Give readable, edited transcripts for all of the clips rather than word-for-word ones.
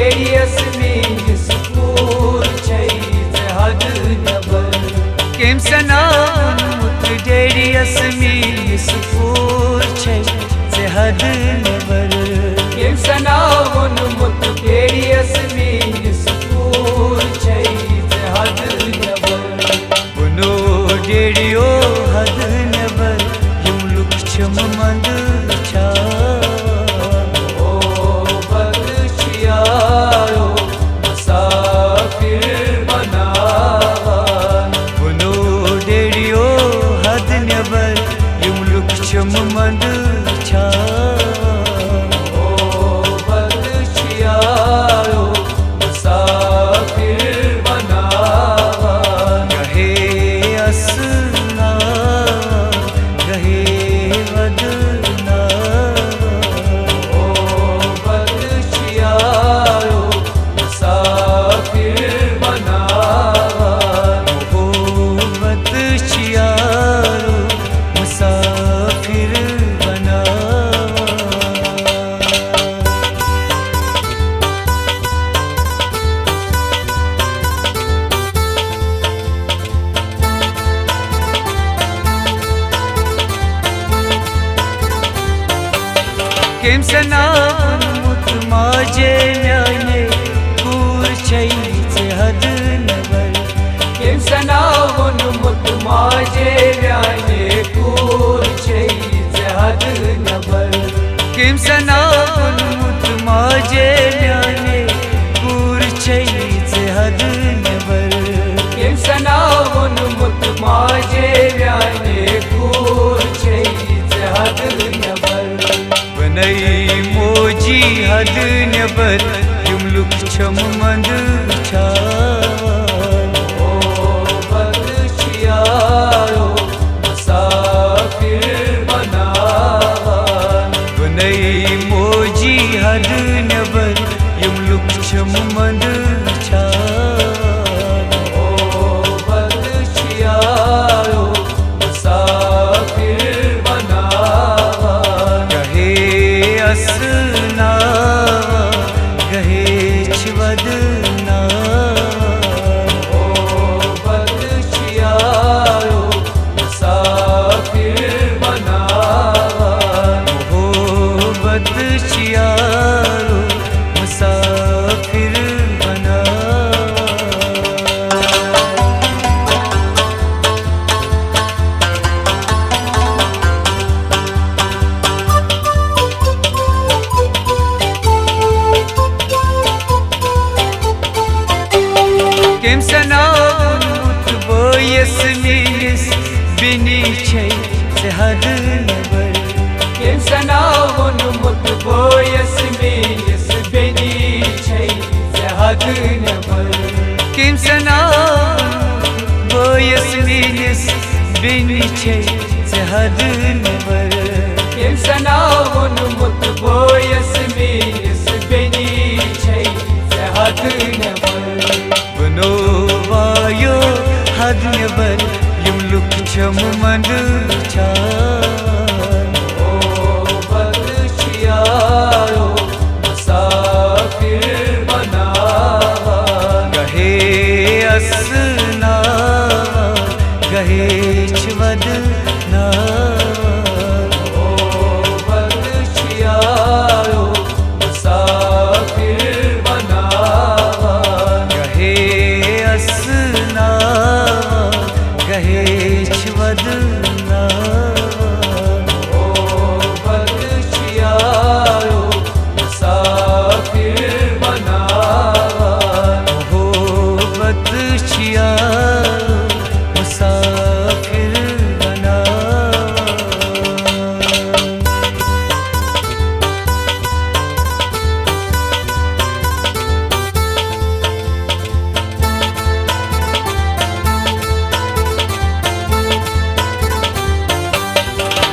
Darius मीस पूर छैज हद नबर केम सनावन मुत डेरियस मीस पूर छैज हद नबर केम सनावन मुत डेरियस मीस पूर छैज हद नबर बुनो डेरियो हद नबर युमलुक छम मंद छा चम मंद छा ओ बदशियारो मुसाफिर बनावा गहे असना गहे वदना ओ बदशियारो मुसाफिर बनावा ओ बदशियारो मुसाफिर केम सनावन मुत माजे न्याये कूर छैज हद नबर केम सनावन मुत माजे न्याये कूर छैज हद नबर केम सनावन मुत माजे न्याये कूर छैज हद नबर केम सनावन मुत माजे न्याये कूर छैज हद नबर बनई मोजी हद नबर युमलुक छम मंद छा ओ बदशियारो मुसाफिर बनावा बनई मोजी हद नबर युमलुक छम मंद छा ओ बदशियारो मुसाफिर बनावा गहे असना गहे छवदना ओ बदशियारो मुसाफिर बनावा हो बदशियारो मुसाफिर बना केम सनावन मुत बोयस मीस बिनी छैज हद नबर केम सनावन मुत बोयस मीस बिनी छैज हद नबर केम सनावन बोयस मीस बिनी छैज हद नबर केम सनावन मुत बोयस मीस बिनी छैज हद नबर बनो वायो हद नबर युमलुक छम मंद छा ओ बदशियारो मुसाफिर बनावा गहे असना गहे छवदना ओ बदशियारो मुसाफिर बनावा गहे असना गहे छवदना ओ बदशियारो मुसाफिर बनावा हो बदशियारो मुसाफिर बना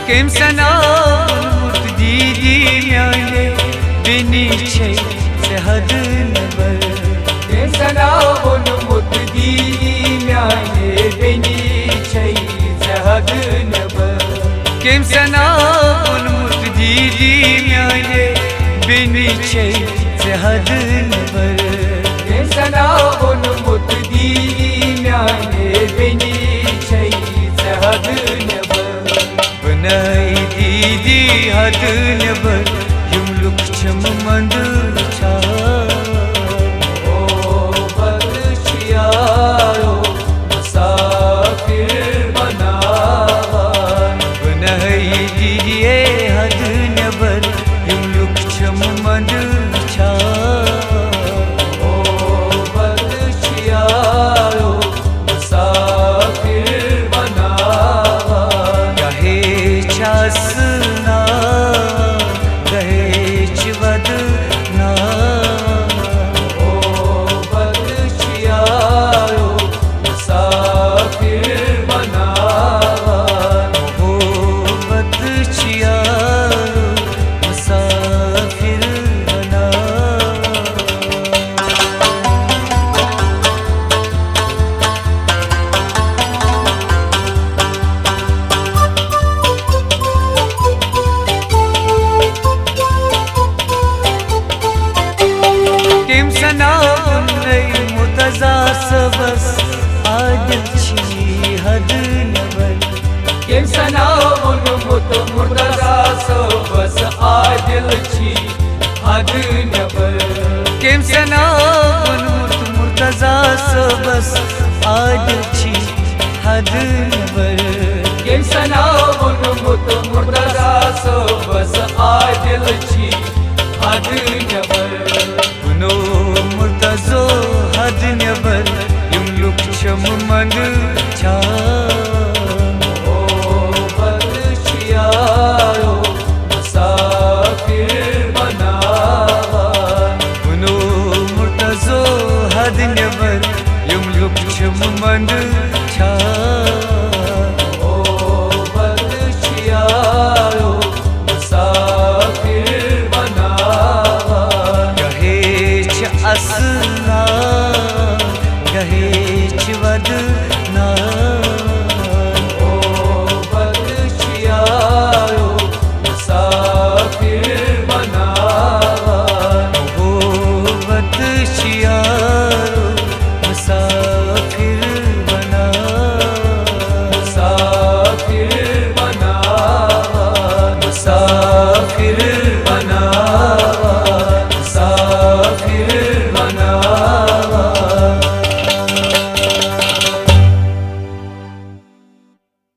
केम सनावन मुत दीदी न्याये बिनी छैज हद नबर केम सनावन मुत दीदी न्याये बिनी छैज हद नबर केम सनावन मुत दीदी न्याये बिनी छे हद नबर सना वोनमुत दीदी म्याने बेनी छै हद नबर बनाई दीदी हद नबर युमलुक छम मंद छा ओ बदशियारो मुसाफिर बनावन बनाई दीदी हद नबर युमलुक छम मंद छा छासना दहेज वदना ओ बदशियारो मुसाफिर बनावन ओ बदशियारो मुसाफिर बना सना मुर्तजा सबस आदिल छी हद नबर केम सना मुर्तजा सबस आदिल छी हद नबर केम सना मुर्तजा सबस आदिल छी हद नबर केम सना मुर्तजा सबस आदिल छी हद नबर नो मुर्तजो हद नबर युमलुक छम मंद छा ओ बदशियारो मुसाफिर बनावन नो मुर्तजो हद नबर युमलुक छम मंद